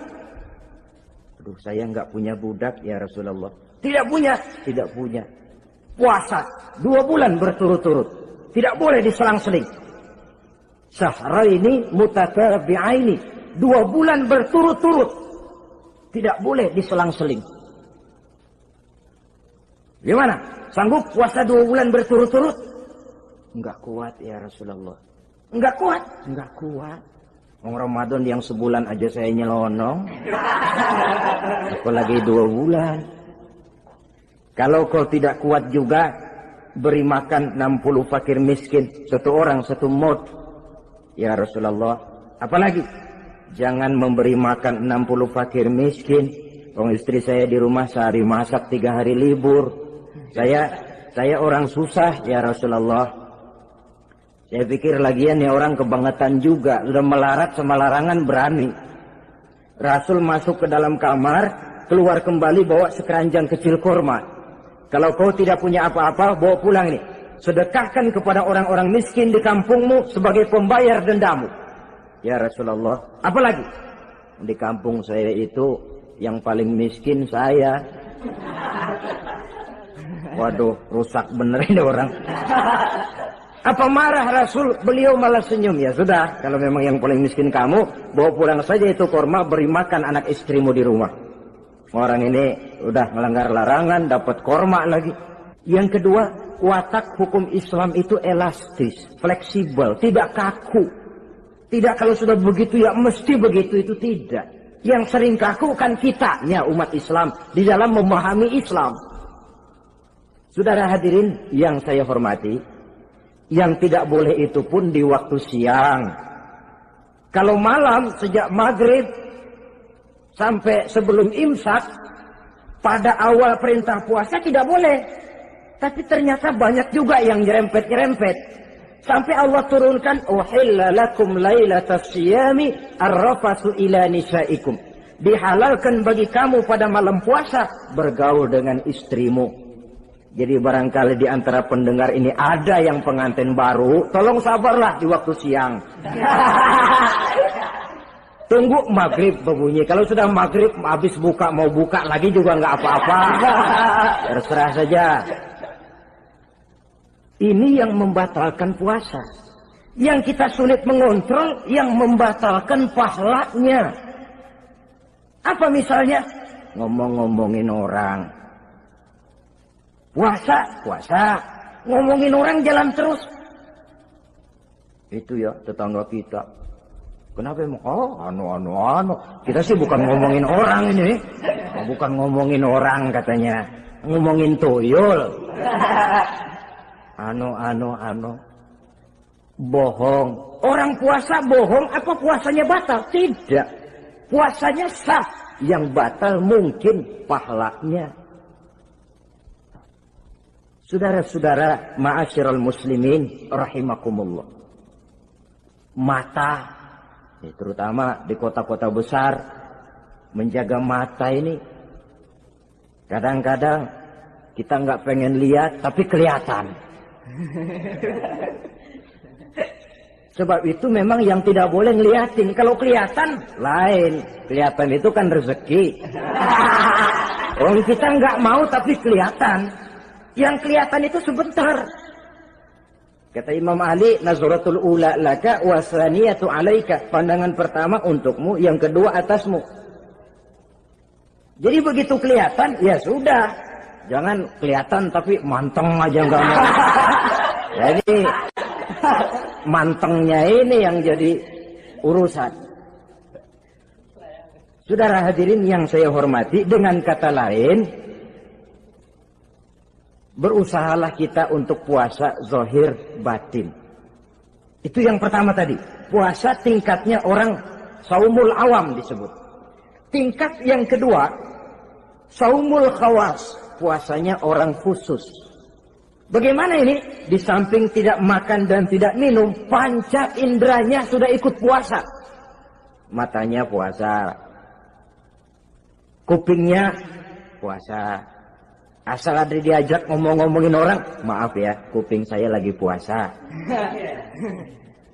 Aduh, saya nggak punya budak ya Rasulullah. Tidak punya? Tidak punya. Puasa 2 bulan berturut-turut. Tidak boleh diselang-seling. Syahraini mutatabi'aini. 2 bulan berturut-turut. Tidak boleh diselang-seling. Gimana? Sanggup puasa 2 bulan berturut-turut? Enggak kuat ya Rasulullah. Enggak kuat? Enggak kuat. Ramadan yang sebulan aja saya nyelonong. Apalagi 2 bulan. Kalau kau tidak kuat juga, beri makan 60 fakir miskin. 1 orang 1 mud. Ya Rasulullah. Apalagi? Jangan memberi makan 60 fakir miskin. Orang istri saya di rumah sehari masak 3 hari libur. Saya orang susah ya Rasulullah. Saya pikir lagian ya orang kebangetan juga. Udah melarat sama larangan berani. Rasul masuk ke dalam kamar, keluar kembali bawa sekeranjang kecil kurma. Kalau kau tidak punya apa-apa, bawa pulang nih. Sedekahkan kepada orang-orang miskin di kampungmu sebagai pembayar dendamu. Ya Rasulullah. Apalagi? Di kampung saya itu yang paling miskin saya. Waduh, rusak bener ini orang. Apa marah Rasul? Beliau malah senyum. Ya sudah, kalau memang yang paling miskin kamu, bawa pulang saja itu kurma, beri makan anak istrimu di rumah. Orang ini udah melanggar larangan, dapat kurma lagi. Yang kedua, watak hukum Islam itu elastis, fleksibel, tidak kaku. Tidak kalau sudah begitu ya mesti begitu, itu tidak. Yang sering kaku kan kitanya umat Islam di dalam memahami Islam. Saudara hadirin yang saya hormati, yang tidak boleh itu pun di waktu siang. Kalau malam sejak maghrib sampai sebelum imsak, pada awal perintah puasa tidak boleh. Tapi ternyata banyak juga yang nyerempet-nyerempet. Sampai Allah turunkan, uhilla lakum lailatas siyami arrafatsu ila nisaikum. Dihalalkan bagi kamu pada malam puasa bergaul dengan istrimu. Jadi barangkali di antara pendengar ini ada yang pengantin baru, tolong sabarlah di waktu siang. Tunggu maghrib berbunyi. Kalau sudah maghrib habis buka, mau buka lagi juga nggak apa-apa. Terserah saja. Ini yang membatalkan puasa. Yang kita sulit mengontrol, yang membatalkan pahalanya. Apa misalnya? Ngomong-ngomongin orang. Puasa. Ngomongin orang jalan terus. Itu ya tetangga kita. Kenapa emang? Oh, anu. Kita sih bukan ngomongin orang ini. Bukan ngomongin orang katanya. Ngomongin tuyul. Anu. Bohong. Orang puasa bohong, apa puasanya batal? Tidak. Puasanya sah. Yang batal mungkin pahalanya. Saudara-saudara, ma'asyiral muslimin rahimakumullah. Mata, terutama di kota-kota besar, menjaga mata ini. Kadang-kadang kita nggak pengen lihat, tapi kelihatan. Sebab itu memang yang tidak boleh ngeliatin. Kalau kelihatan, lain. Kelihatan itu kan rezeki. Orang kita nggak mau tapi kelihatan. Yang kelihatan itu sebentar. Kata Imam Ali, nazaratul ula laka wasaniyatu alaika. Pandangan pertama untukmu, yang kedua atasmu. Jadi begitu kelihatan, ya sudah. Jangan kelihatan tapi manteng aja enggak mau. Jadi mantengnya ini yang jadi urusan. Saudara hadirin yang saya hormati, dengan kata lain, berusahalah kita untuk puasa zahir batin. Itu yang pertama tadi. Puasa tingkatnya orang saumul awam disebut. Tingkat yang kedua, saumul khawas. Puasanya orang khusus. Bagaimana ini? Di samping tidak makan dan tidak minum, panca inderanya sudah ikut puasa. Matanya puasa. Kupingnya puasa. Asal ada diajak ngomong-ngomongin orang, maaf ya, kuping saya lagi puasa.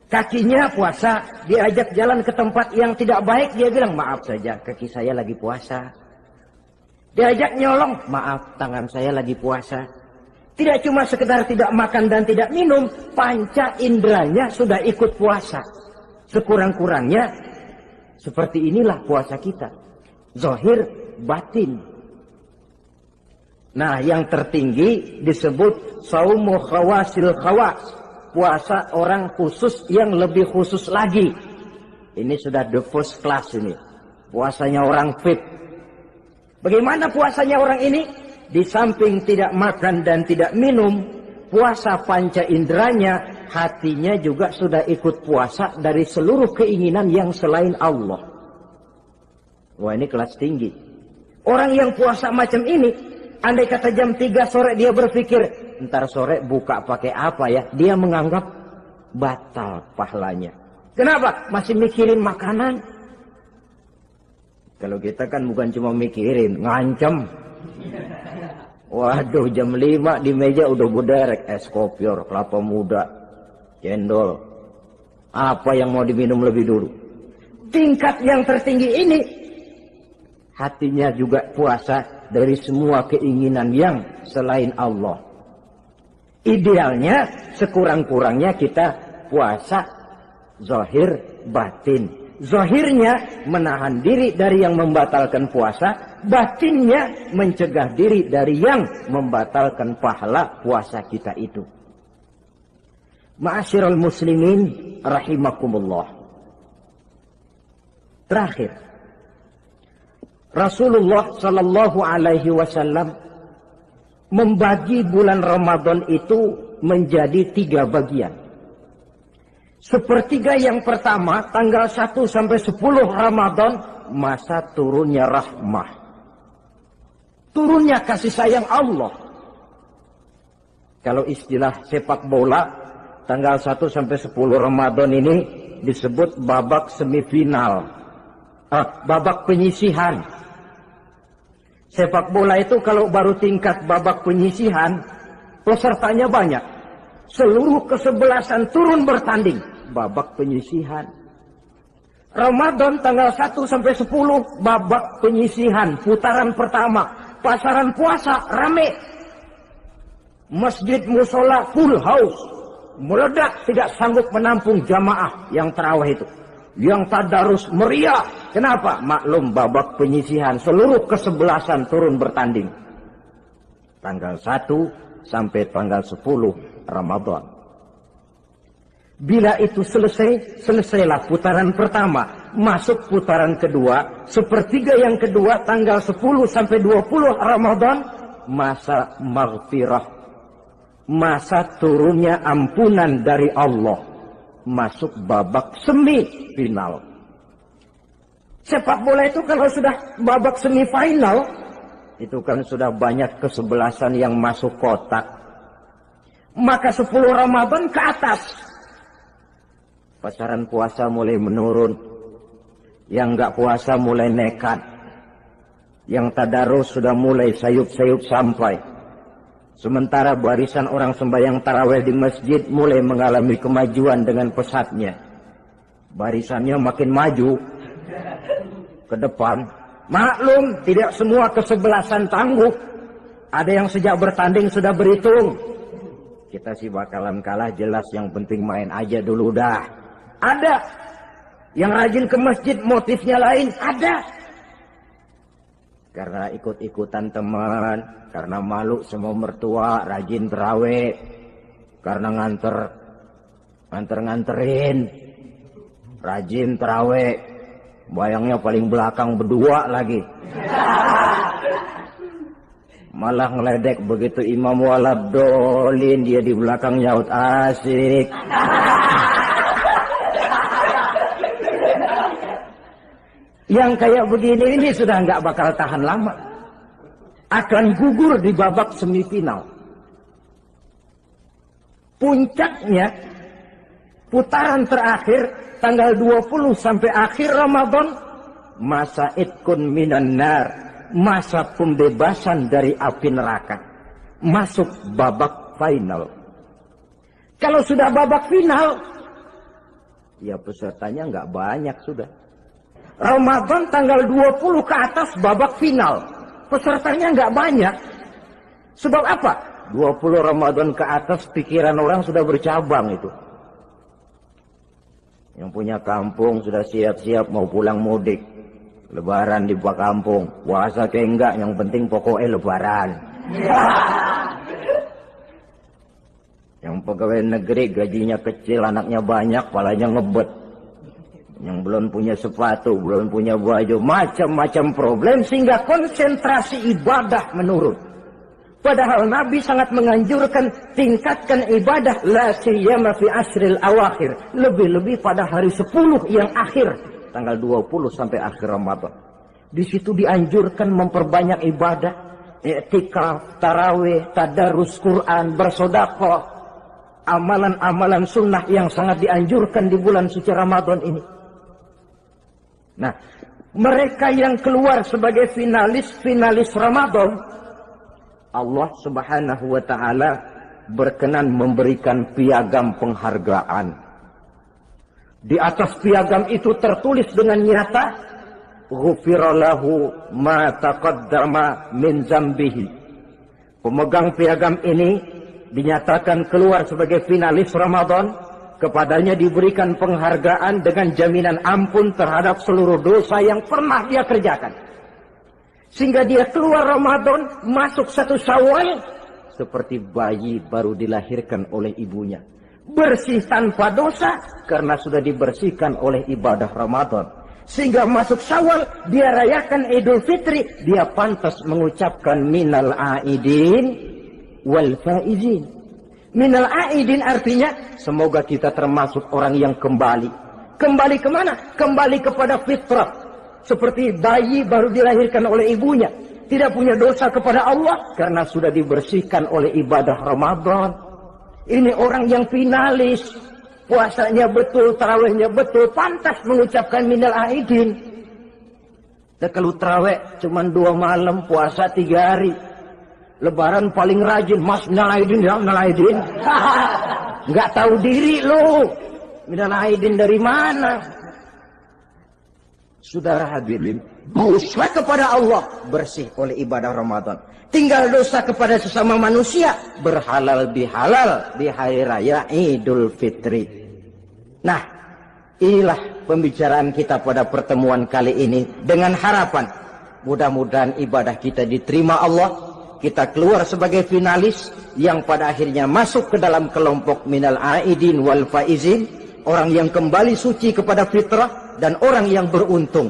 Kakinya puasa, diajak jalan ke tempat yang tidak baik, dia bilang, maaf saja, kaki saya lagi puasa. Diajak nyolong, maaf, tangan saya lagi puasa. Tidak cuma sekedar tidak makan dan tidak minum, panca inderanya sudah ikut puasa. Sekurang-kurangnya, seperti inilah puasa kita. Zahir, batin. Nah, yang tertinggi disebut saumu khawasil khawas. Puasa orang khusus yang lebih khusus lagi. Ini sudah the first class ini. Puasanya orang fit. Bagaimana puasanya orang ini? Di samping tidak makan dan tidak minum, puasa panca inderanya, hatinya juga sudah ikut puasa dari seluruh keinginan yang selain Allah. Wah, ini kelas tinggi. Orang yang puasa macam ini, andai kata jam 3 sore dia berpikir, ntar sore buka pakai apa ya? Dia menganggap batal pahalanya. Kenapa? Masih mikirin makanan. Kalau kita kan bukan cuma mikirin, ngancem. Waduh, jam 5 di meja udah buderek es kopior, kelapa muda, cendol. Apa yang mau diminum lebih dulu? Tingkat yang tertinggi ini, hatinya juga puasa dari semua keinginan yang selain Allah. Idealnya sekurang-kurangnya kita puasa zahir batin. Zahirnya menahan diri dari yang membatalkan puasa, batinnya mencegah diri dari yang membatalkan pahala puasa kita itu. Ma'asyiral muslimin rahimakumullah. Terakhir, Rasulullah sallallahu alaihi wasallam membagi bulan Ramadan itu menjadi 3 bagian. Sepertiga yang pertama, tanggal 1 sampai 10 Ramadan, masa turunnya rahmah. Turunnya kasih sayang Allah. Kalau istilah sepak bola, tanggal 1 sampai 10 Ramadan ini disebut babak semifinal. Babak penyisihan. Sepak bola itu kalau baru tingkat babak penyisihan, pesertanya banyak. Seluruh kesebelasan turun bertanding. Babak penyisihan. Ramadan tanggal 1 sampai 10, babak penyisihan. Putaran pertama. Pasaran puasa rame. Masjid musola full house. Meledak, tidak sanggup menampung jamaah yang tarawih itu. Yang tadarus meriah. Kenapa? Maklum babak penyisihan. Seluruh kesebelasan turun bertanding. Tanggal 1 sampai tanggal 10 Ramadan. Bila itu selesai, selesailah putaran pertama. Masuk putaran kedua, sepertiga yang kedua tanggal 10 sampai 20 Ramadan, masa maghfirah. Masa turunnya ampunan dari Allah. Masuk babak semifinal. Sepak bola itu kalau sudah babak semifinal, itu kan sudah banyak kesebelasan yang masuk kotak. Maka 10 Ramadan ke atas, pasaran puasa mulai menurun. Yang enggak puasa mulai nekat. Yang tadarus sudah mulai sayup-sayup sampai. Sementara barisan orang sembahyang tarawih di masjid mulai mengalami kemajuan dengan pesatnya. Barisannya makin maju ke depan. Maklum, tidak semua kesebelasan tangguh. Ada yang sejak bertanding sudah berhitung. Kita sih bakalan kalah jelas, yang penting main aja dulu dah. Ada yang rajin ke masjid, motifnya lain, ada. Karena ikut-ikutan teman, karena malu sama mertua, rajin terawih. Karena nganterin, rajin terawih. Bayangnya paling belakang berdua lagi. Malah ngeledek begitu imam waladolin, dia di belakang nyaut asik. Yang kayak begini ini sudah nggak bakal tahan lama. Akan gugur di babak semifinal. Puncaknya, putaran terakhir, tanggal 20 sampai akhir Ramadan, masa itkun minan nar, masa pembebasan dari api neraka. Masuk babak final. Kalau sudah babak final, ya pesertanya nggak banyak sudah. Ramadan tanggal 20 ke atas babak final. Pesertanya nggak banyak. Sebab apa? 20 Ramadan ke atas pikiran orang sudah bercabang itu. Yang punya kampung sudah siap-siap mau pulang mudik. Lebaran di buah kampung. Puasa kayak enggak, yang penting pokoknya lebaran. Yang pegawai negeri gajinya kecil, anaknya banyak, palanya ngebet. Yang belum punya sepatu, belum punya baju, macam-macam problem sehingga konsentrasi ibadah menurun. Padahal Nabi sangat menganjurkan tingkatkan ibadah la siyama fi asril awakhir, lebih-lebih pada hari 10 yang akhir, tanggal 20 sampai akhir Ramadan. Di situ dianjurkan memperbanyak ibadah, i'tikaf, tarawih, tadarus Quran, bersedekah, amalan-amalan sunnah yang sangat dianjurkan di bulan suci Ramadan ini. Nah, mereka yang keluar sebagai finalis Ramadan, Allah Subhanahu wa ta'ala berkenan memberikan piagam penghargaan. Di atas piagam itu tertulis dengan nyata, ghufira lahu ma taqaddama min zambihi. Pemegang piagam ini dinyatakan keluar sebagai finalis Ramadan. Kepadanya diberikan penghargaan dengan jaminan ampun terhadap seluruh dosa yang pernah dia kerjakan. Sehingga dia keluar Ramadan, masuk 1 Syawal, seperti bayi baru dilahirkan oleh ibunya. Bersih tanpa dosa, karena sudah dibersihkan oleh ibadah Ramadan. Sehingga masuk Syawal, dia rayakan Idul Fitri, dia pantas mengucapkan minal aidin wal faizin. Minal aidin artinya, semoga kita termasuk orang yang kembali. Kembali kemana? Kembali kepada fitrah. Seperti bayi baru dilahirkan oleh ibunya. Tidak punya dosa kepada Allah, karena sudah dibersihkan oleh ibadah Ramadan. Ini orang yang finalis. Puasanya betul, tarawihnya betul, pantas mengucapkan minal aidin. Dan kalau tarawih cuma 2 malam, puasa 3 hari. Lebaran paling rajin, mas minal aidin, ya minal aidin. Nggak tahu diri lu. Minal aidin dari mana? Saudara hadirin, dosa kepada Allah bersih oleh ibadah Ramadan. Tinggal dosa kepada sesama manusia, berhalal bihalal di hari raya Idul Fitri. Nah, inilah pembicaraan kita pada pertemuan kali ini dengan harapan mudah-mudahan ibadah kita diterima Allah. kita keluar sebagai finalis yang pada akhirnya masuk ke dalam kelompok minal aidin wal faizin, orang yang kembali suci kepada fitrah dan orang yang beruntung.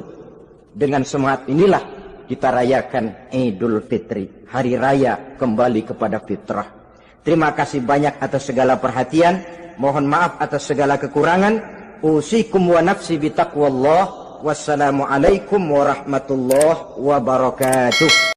Dengan semangat inilah kita rayakan Idul Fitri, hari raya kembali kepada fitrah. Terima kasih banyak atas segala perhatian, mohon maaf atas segala kekurangan. Usikum wa nafsi bitaqwallah. Wassalamualaikum warahmatullahi wabarakatuh.